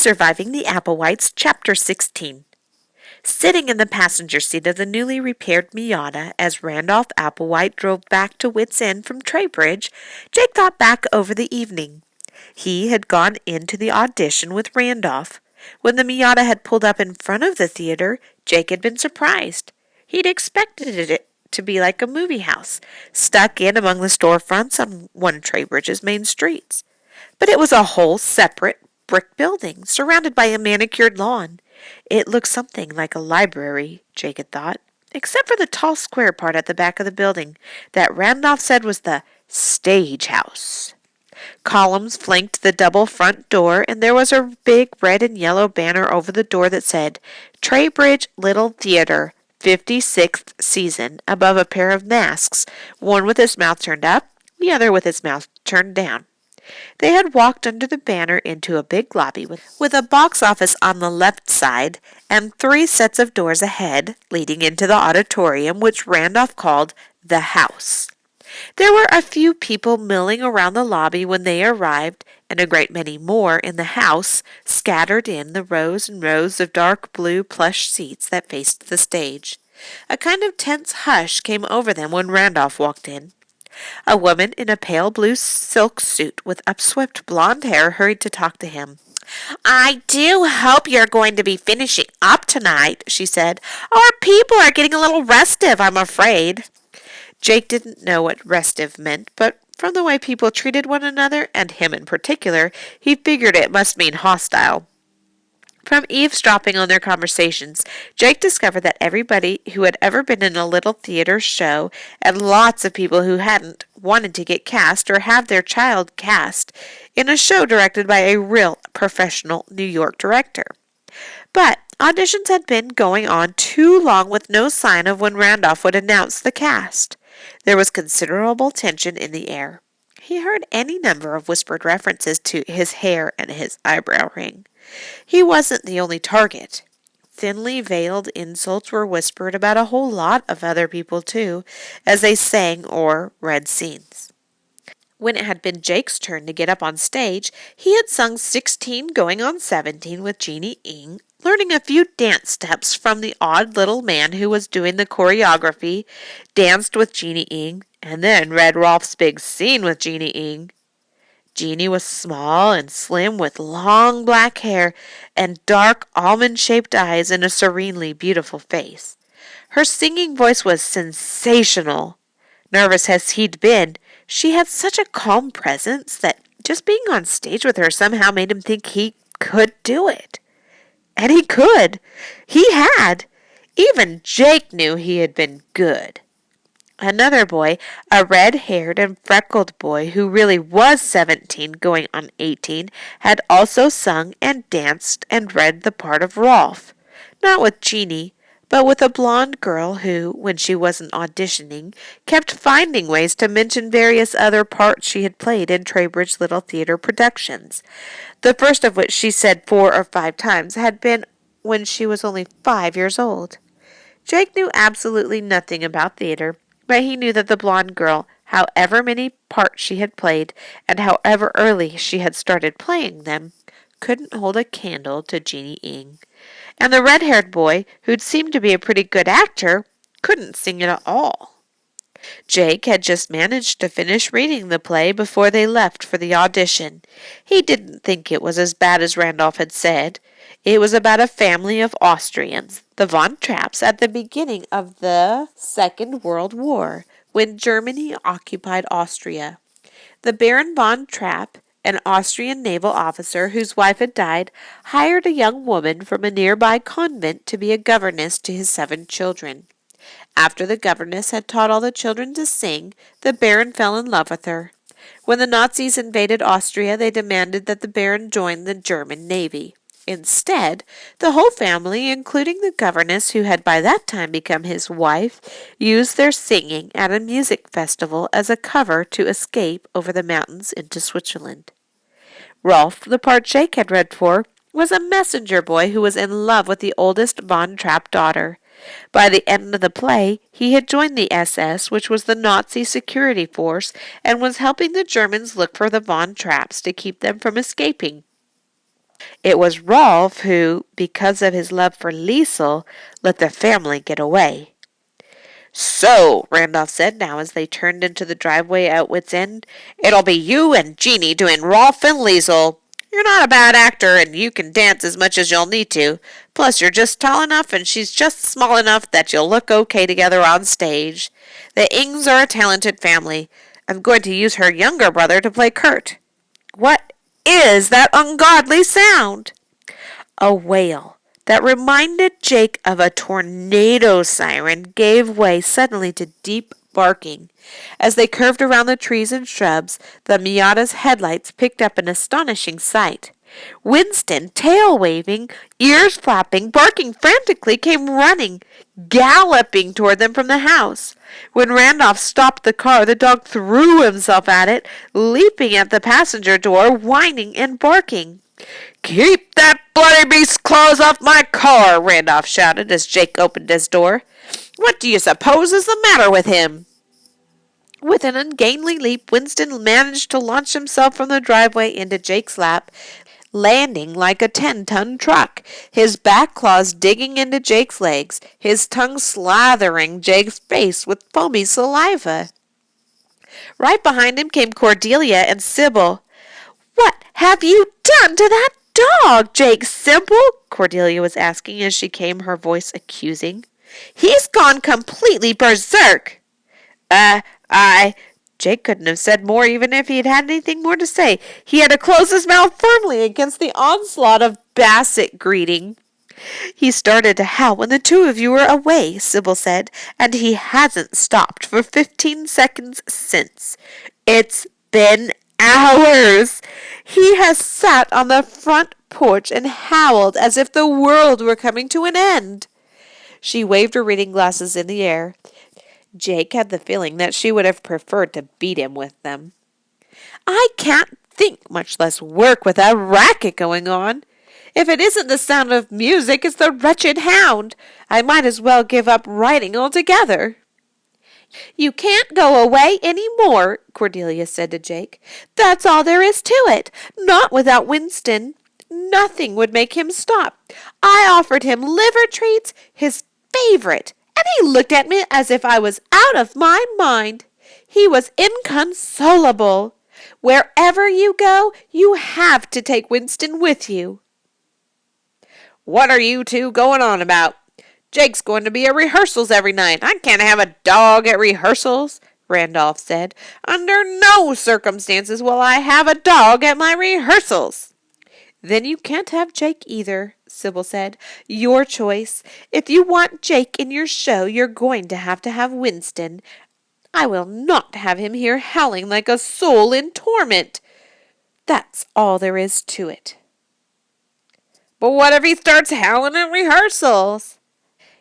Surviving the Applewhites, Chapter 16. Sitting in the passenger seat of the newly repaired Miata as Randolph Applewhite drove back to Wits End from Treybridge, Jake thought back over the evening. He had gone into the audition with Randolph. When the Miata had pulled up in front of the theater, Jake had been surprised. He'd expected it to be like a movie house, stuck in among the storefronts on one of Treybridge's main streets. But it was a whole separate brick building, surrounded by a manicured lawn. It looked something like a library, Jake had thought, except for the tall square part at the back of the building that Randolph said was the stage house. Columns flanked the double front door, and there was a big red and yellow banner over the door that said, Treybridge Little Theater, 56th Season, above a pair of masks, one with its mouth turned up, the other with its mouth turned down. They had walked under the banner into a big lobby with a box office on the left side and 3 sets of doors ahead leading into the auditorium, which Randolph called the house. There were a few people milling around the lobby when they arrived, and a great many more in the house, scattered in the rows and rows of dark blue plush seats that faced the stage. A kind of tense hush came over them when Randolph walked in. A woman in a pale blue silk suit with upswept blonde hair hurried to talk to him. "I do hope you're going to be finishing up tonight," she said. "Our people are getting a little restive, I'm afraid." Jake didn't know what restive meant, but from the way people treated one another, and him in particular, he figured it must mean hostile. From eavesdropping on their conversations, Jake discovered that everybody who had ever been in a little theater show, and lots of people who hadn't, wanted to get cast or have their child cast in a show directed by a real professional New York director. But auditions had been going on too long with no sign of when Randolph would announce the cast. There was considerable tension in the air. He heard any number of whispered references to his hair and his eyebrow ring. He wasn't the only target. Thinly veiled insults were whispered about a whole lot of other people, too, as they sang or read scenes. When it had been Jake's turn to get up on stage, he had sung 16 going on 17 with Jeannie Ing, learning a few dance steps from the odd little man who was doing the choreography, danced with Jeannie Ing, and then read Rolf's big scene with Jeannie Ing. Jeannie was small and slim with long black hair and dark almond-shaped eyes and a serenely beautiful face. Her singing voice was sensational. Nervous as he'd been, she had such a calm presence that just being on stage with her somehow made him think he could do it. And he could. He had. Even Jake knew he had been good. Another boy, a red-haired and freckled boy who really was 17 going on 18, had also sung and danced and read the part of Rolf. Not with Jeannie, but with a blonde girl who, when she wasn't auditioning, kept finding ways to mention various other parts she had played in Treybridge Little Theater productions. The first of which she said 4 or 5 times had been when she was only 5 years old. Jake knew absolutely nothing about theater, but he knew that the blonde girl, however many parts she had played, and however early she had started playing them, couldn't hold a candle to Jeannie Ing. And the red-haired boy, who'd seemed to be a pretty good actor, couldn't sing it at all. Jake had just managed to finish reading the play before they left for the audition. He didn't think it was as bad as Randolph had said. It was about a family of Austrians, the Von Trapps, at the beginning of the Second World War, when Germany occupied Austria. The Baron von Trapp, an Austrian naval officer whose wife had died, hired a young woman from a nearby convent to be a governess to his 7 children. After the governess had taught all the children to sing, the Baron fell in love with her. When the Nazis invaded Austria, they demanded that the Baron join the German Navy. Instead, the whole family, including the governess who had by that time become his wife, used their singing at a music festival as a cover to escape over the mountains into Switzerland. Rolf, the part Jake had read for, was a messenger boy who was in love with the oldest Von Trapp daughter. By the end of the play, he had joined the SS, which was the Nazi security force, and was helping the Germans look for the Von Trapps to keep them from escaping. It was Rolf who, because of his love for Liesel, let the family get away. So, Randolph said now as they turned into the driveway at Wits End, it'll be you and Jeanie doing Rolf and Liesel. You're not a bad actor, and you can dance as much as you'll need to. Plus, you're just tall enough, and she's just small enough that you'll look okay together on stage. The Ings are a talented family. I'm going to use her younger brother to play Kurt. What is that ungodly sound? A wail that reminded Jake of a tornado siren gave way suddenly to deep barking. As they curved around the trees and shrubs, the Miata's headlights picked up an astonishing sight. Winston, tail waving, ears flapping, barking frantically, came running, galloping toward them from the house. When Randolph stopped the car, the dog threw himself at it, leaping at the passenger door, whining and barking. "Keep that bloody beast's claws off my car!" Randolph shouted as Jake opened his door. "What do you suppose is the matter with him?" With an ungainly leap, Winston managed to launch himself from the driveway into Jake's lap, landing like a 10-ton truck, his back claws digging into Jake's legs, his tongue slathering Jake's face with foamy saliva. Right behind him came Cordelia and Sybil. "What have you done to that dog, Jake Simple?" Cordelia was asking as she came, her voice accusing. "He's gone completely berserk." Jake couldn't have said more even if he had had anything more to say. He had to close his mouth firmly against the onslaught of Basset greeting. "He started to howl when the two of you were away," Sybil said, "and he hasn't stopped for 15 seconds since. It's been hours. He has sat on the front porch and howled as if the world were coming to an end." She waved her reading glasses in the air. Jake had the feeling that she would have preferred to beat him with them. "I can't think, much less work, with a racket going on. If it isn't the sound of music, it's the wretched hound. I might as well give up writing altogether." "You can't go away any more," Cordelia said to Jake. "That's all there is to it. Not without Winston. Nothing would make him stop. I offered him liver treats, his favorite, and he looked at me as if I was out of my mind. He was inconsolable. Wherever you go, you have to take Winston with you." "What are you two going on about? Jake's going to be at rehearsals every night. I can't have a dog at rehearsals," Randolph said. "Under no circumstances will I have a dog at my rehearsals." "Then you can't have Jake either," Sybil said. "Your choice. If you want Jake in your show, you're going to have Winston. I will not have him here howling like a soul in torment. That's all there is to it." "But what if he starts howling at rehearsals?"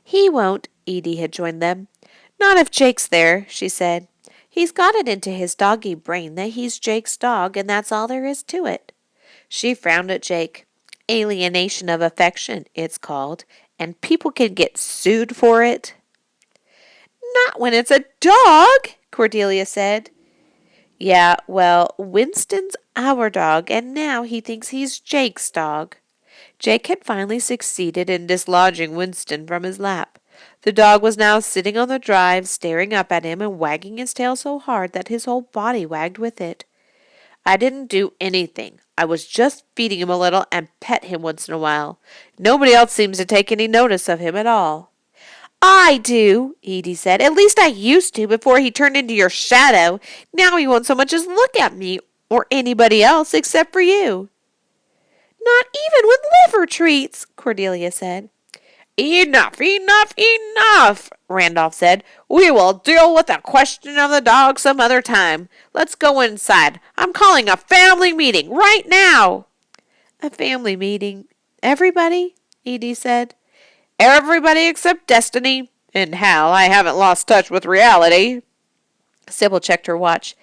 "He won't," Edie had joined them. "Not if Jake's there," she said. "He's got it into his doggy brain that he's Jake's dog, and that's all there is to it." She frowned at Jake. "Alienation of affection, it's called, and people can get sued for it." "Not when it's a dog," Cordelia said. "Yeah, well, Winston's our dog, and now he thinks he's Jake's dog." Jake had finally succeeded in dislodging Winston from his lap. The dog was now sitting on the drive, staring up at him and wagging his tail so hard that his whole body wagged with it. "I didn't do anything. I was just feeding him a little and pet him once in a while. Nobody else seems to take any notice of him at all." "I do," Edie said. "At least I used to before he turned into your shadow. Now he won't so much as look at me or anybody else except for you." "Not even with liver treats," Cordelia said. "Enough, enough, enough," Randolph said. "We will deal with the question of the dog some other time. Let's go inside. I'm calling a family meeting right now." "A family meeting? Everybody?" Edie said. "Everybody except Destiny. And Hal. I haven't lost touch with reality." Sybil checked her watch.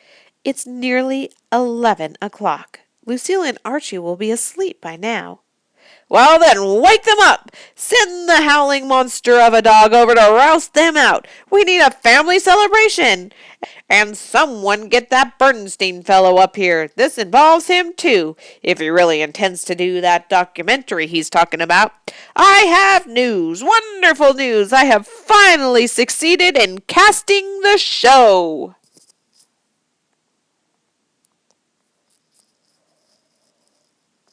"It's nearly 11 o'clock. Lucille and Archie will be asleep by now." Well then, wake them up! Send the howling monster of a dog over to roust them out! We need a family celebration! And someone get that Bernstein fellow up here. This involves him too, if he really intends to do that documentary he's talking about. I have news, wonderful news. I have finally succeeded in casting the show.